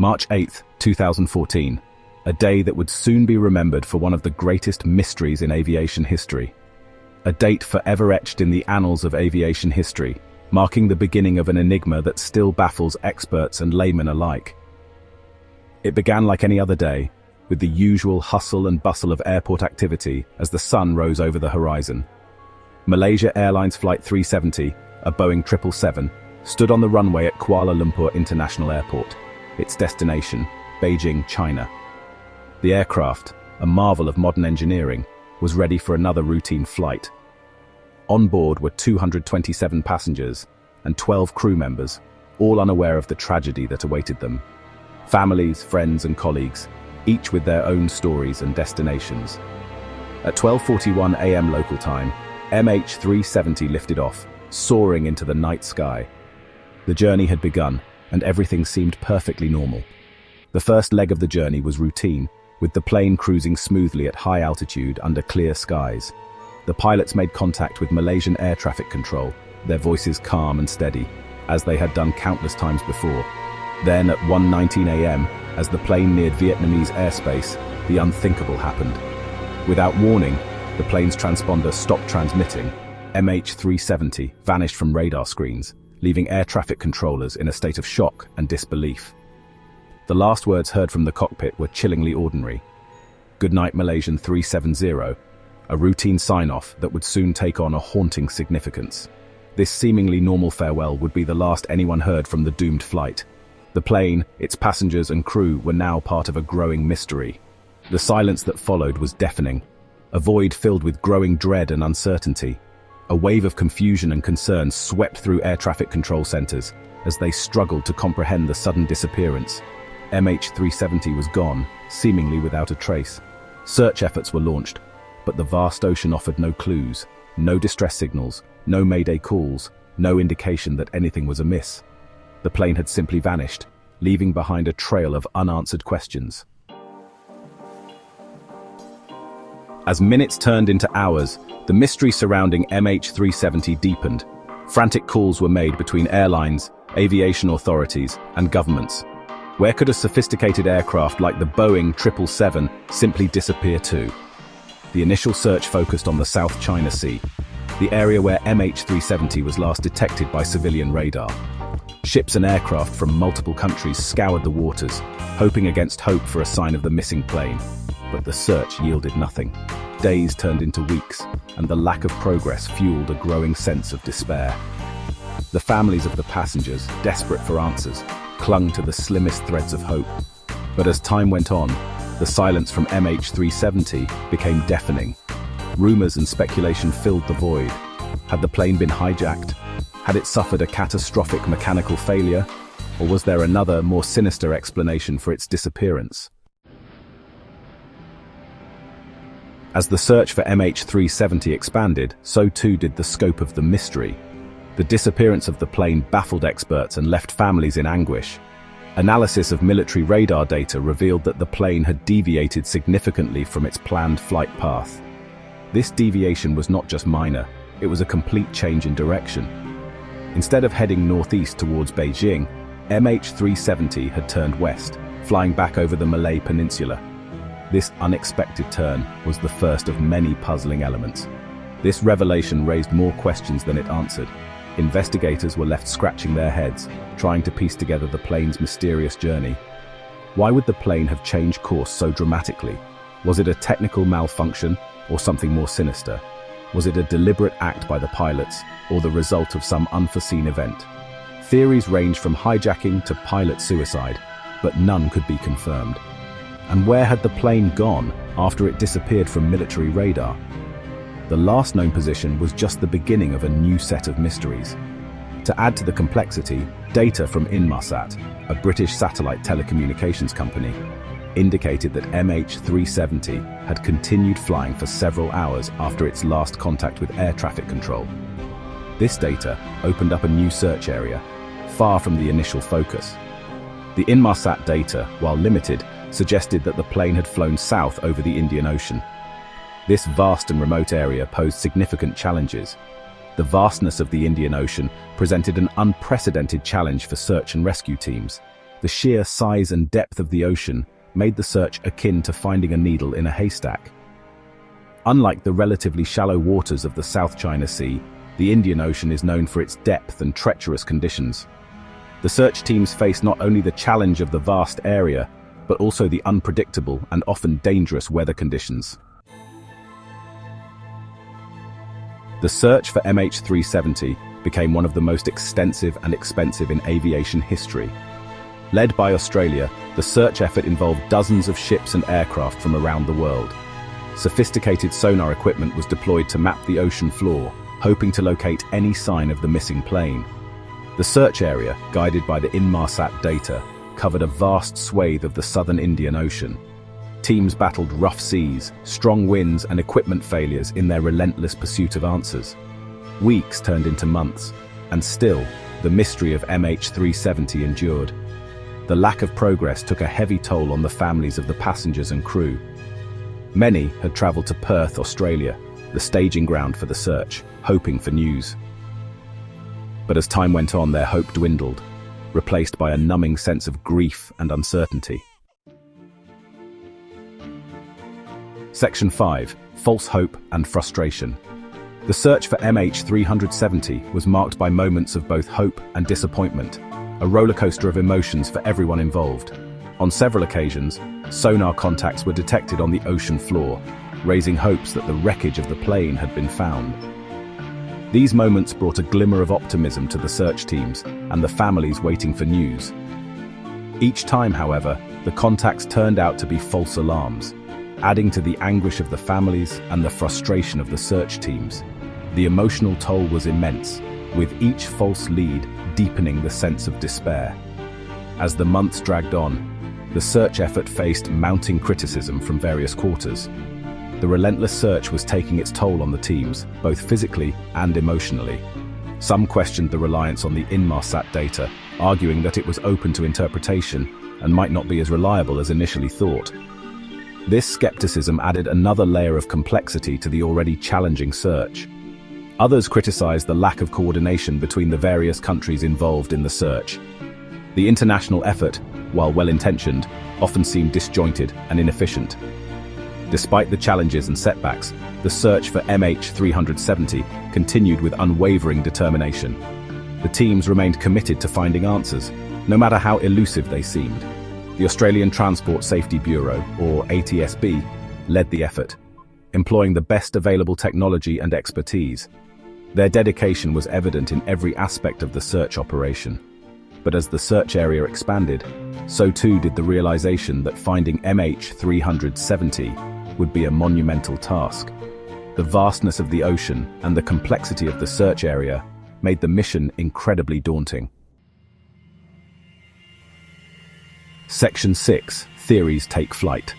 March 8, 2014, a day that would soon be remembered for one of the greatest mysteries in aviation history. A date forever etched in the annals of aviation history, marking the beginning of an enigma that still baffles experts and laymen alike. It began like any other day, with the usual hustle and bustle of airport activity as the sun rose over the horizon. Malaysia Airlines Flight 370, a Boeing 777, stood on the runway at Kuala Lumpur International Airport, its destination, Beijing, China. The aircraft, a marvel of modern engineering, was ready for another routine flight. On board were 227 passengers and 12 crew members, all unaware of the tragedy that awaited them. Families, friends and colleagues, each with their own stories and destinations. At 12:41 a.m. local time, MH370 lifted off, soaring into the night sky. The journey had begun, and everything seemed perfectly normal. The first leg of the journey was routine, with the plane cruising smoothly at high altitude under clear skies. The pilots made contact with Malaysian air traffic control, their voices calm and steady, as they had done countless times before. Then at 1:19 a.m., as the plane neared Vietnamese airspace, the unthinkable happened. Without warning, the plane's transponder stopped transmitting. MH370 vanished from radar screens, leaving air traffic controllers in a state of shock and disbelief. The last words heard from the cockpit were chillingly ordinary. "Good night, Malaysian 370, a routine sign-off that would soon take on a haunting significance. This seemingly normal farewell would be the last anyone heard from the doomed flight. The plane, its passengers and crew were now part of a growing mystery. The silence that followed was deafening, a void filled with growing dread and uncertainty. A wave of confusion and concern swept through air traffic control centers as they struggled to comprehend the sudden disappearance. MH370 was gone, seemingly without a trace. Search efforts were launched, but the vast ocean offered no clues, no distress signals, no mayday calls, no indication that anything was amiss. The plane had simply vanished, leaving behind a trail of unanswered questions. As minutes turned into hours, the mystery surrounding MH370 deepened. Frantic calls were made between airlines, aviation authorities, and governments. Where could a sophisticated aircraft like the Boeing 777 simply disappear to? The initial search focused on the South China Sea, the area where MH370 was last detected by civilian radar. Ships and aircraft from multiple countries scoured the waters, hoping against hope for a sign of the missing plane. But the search yielded nothing. Days turned into weeks, and the lack of progress fueled a growing sense of despair. The families of the passengers, desperate for answers, clung to the slimmest threads of hope. But as time went on, the silence from MH370 became deafening. Rumors and speculation filled the void. Had the plane been hijacked? Had it suffered a catastrophic mechanical failure? Or was there another, more sinister explanation for its disappearance? As the search for MH370 expanded, so too did the scope of the mystery. The disappearance of the plane baffled experts and left families in anguish. Analysis of military radar data revealed that the plane had deviated significantly from its planned flight path. This deviation was not just minor, it was a complete change in direction. Instead of heading northeast towards Beijing, MH370 had turned west, flying back over the Malay Peninsula. This unexpected turn was the first of many puzzling elements. This revelation raised more questions than it answered. Investigators were left scratching their heads, trying to piece together the plane's mysterious journey. Why would the plane have changed course so dramatically? Was it a technical malfunction, or something more sinister? Was it a deliberate act by the pilots, or the result of some unforeseen event? Theories ranged from hijacking to pilot suicide, but none could be confirmed. And where had the plane gone after it disappeared from military radar? The last known position was just the beginning of a new set of mysteries. To add to the complexity, data from Inmarsat, a British satellite telecommunications company, indicated that MH370 had continued flying for several hours after its last contact with air traffic control. This data opened up a new search area, far from the initial focus. The Inmarsat data, while limited, suggested that the plane had flown south over the Indian Ocean. This vast and remote area posed significant challenges. The vastness of the Indian Ocean presented an unprecedented challenge for search and rescue teams. The sheer size and depth of the ocean made the search akin to finding a needle in a haystack. Unlike the relatively shallow waters of the South China Sea, the Indian Ocean is known for its depth and treacherous conditions. The search teams face not only the challenge of the vast area, but also the unpredictable and often dangerous weather conditions. The search for MH370 became one of the most extensive and expensive in aviation history. Led by Australia, the search effort involved dozens of ships and aircraft from around the world. Sophisticated sonar equipment was deployed to map the ocean floor, hoping to locate any sign of the missing plane. The search area, guided by the Inmarsat data, covered a vast swathe of the southern Indian Ocean. Teams battled rough seas, strong winds, and equipment failures in their relentless pursuit of answers. Weeks turned into months, and still, the mystery of MH370 endured. The lack of progress took a heavy toll on the families of the passengers and crew. Many had traveled to Perth, Australia, the staging ground for the search, hoping for news. But as time went on, their hope dwindled, replaced by a numbing sense of grief and uncertainty. Section 5. False Hope and Frustration. The search for MH370 was marked by moments of both hope and disappointment, a rollercoaster of emotions for everyone involved. On several occasions, sonar contacts were detected on the ocean floor, raising hopes that the wreckage of the plane had been found. These moments brought a glimmer of optimism to the search teams and the families waiting for news. Each time, however, the contacts turned out to be false alarms, adding to the anguish of the families and the frustration of the search teams. The emotional toll was immense, with each false lead deepening the sense of despair. As the months dragged on, the search effort faced mounting criticism from various quarters. The relentless search was taking its toll on the teams, both physically and emotionally. Some questioned the reliance on the Inmarsat data, arguing that it was open to interpretation and might not be as reliable as initially thought. This skepticism added another layer of complexity to the already challenging search. Others criticized the lack of coordination between the various countries involved in the search. The international effort, while well-intentioned, often seemed disjointed and inefficient. Despite the challenges and setbacks, the search for MH370 continued with unwavering determination. The teams remained committed to finding answers, no matter how elusive they seemed. The Australian Transport Safety Bureau, or ATSB, led the effort, employing the best available technology and expertise. Their dedication was evident in every aspect of the search operation. But as the search area expanded, so too did the realization that finding MH370 would be a monumental task. The vastness of the ocean and the complexity of the search area made the mission incredibly daunting. Section 6. Theories take flight.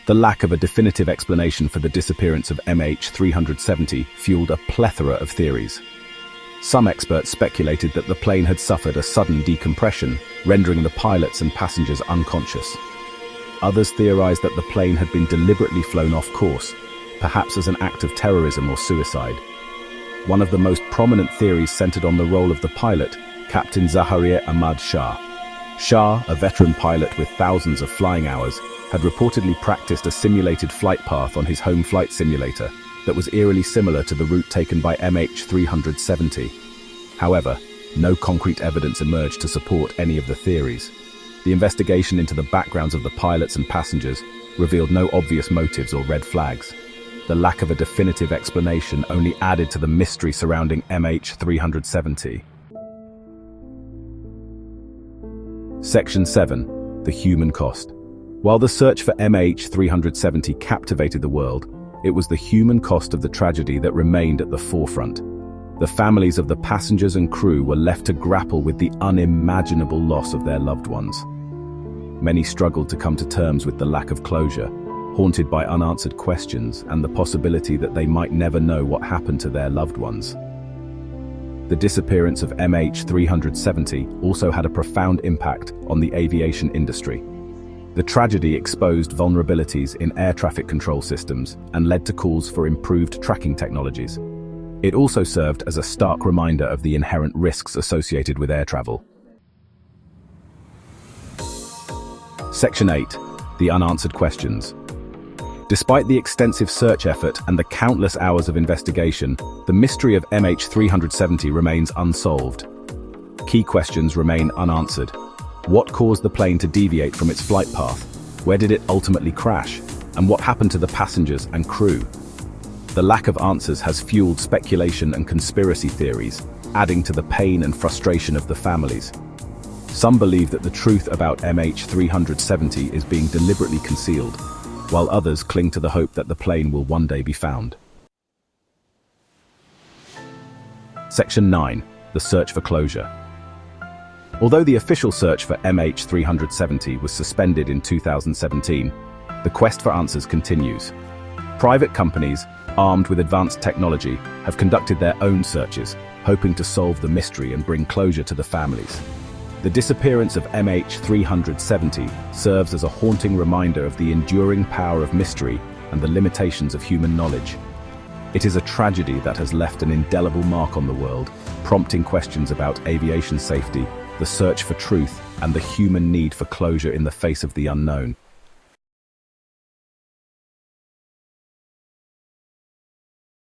The lack of a definitive explanation for the disappearance of MH370 fueled a plethora of theories. Some experts speculated that the plane had suffered a sudden decompression, rendering the pilots and passengers unconscious. Others theorized that the plane had been deliberately flown off course, perhaps as an act of terrorism or suicide. One of the most prominent theories centered on the role of the pilot, Captain Zaharia Ahmad Shah. Shah, a veteran pilot with thousands of flying hours, had reportedly practiced a simulated flight path on his home flight simulator that was eerily similar to the route taken by MH370. However, no concrete evidence emerged to support any of the theories. The investigation into the backgrounds of the pilots and passengers revealed no obvious motives or red flags. The lack of a definitive explanation only added to the mystery surrounding MH370. Section 7. The Human Cost. While the search for MH370 captivated the world, it was the human cost of the tragedy that remained at the forefront. The families of the passengers and crew were left to grapple with the unimaginable loss of their loved ones. Many struggled to come to terms with the lack of closure, haunted by unanswered questions and the possibility that they might never know what happened to their loved ones. The disappearance of MH370 also had a profound impact on the aviation industry. The tragedy exposed vulnerabilities in air traffic control systems and led to calls for improved tracking technologies. It also served as a stark reminder of the inherent risks associated with air travel. Section 8. The unanswered questions. Despite the extensive search effort and the countless hours of investigation, the mystery of MH370 remains unsolved. Key questions remain unanswered. What caused the plane to deviate from its flight path? Where did it ultimately crash? And what happened to the passengers and crew? The lack of answers has fueled speculation and conspiracy theories, adding to the pain and frustration of the families. Some believe that the truth about MH370 is being deliberately concealed, while others cling to the hope that the plane will one day be found. Section 9. The search for closure. Although the official search for MH370 was suspended in 2017, the quest for answers continues. Private companies, armed with advanced technology, have conducted their own searches, hoping to solve the mystery and bring closure to the families. The disappearance of MH370 serves as a haunting reminder of the enduring power of mystery and the limitations of human knowledge. It is a tragedy that has left an indelible mark on the world, prompting questions about aviation safety, the search for truth, and the human need for closure in the face of the unknown.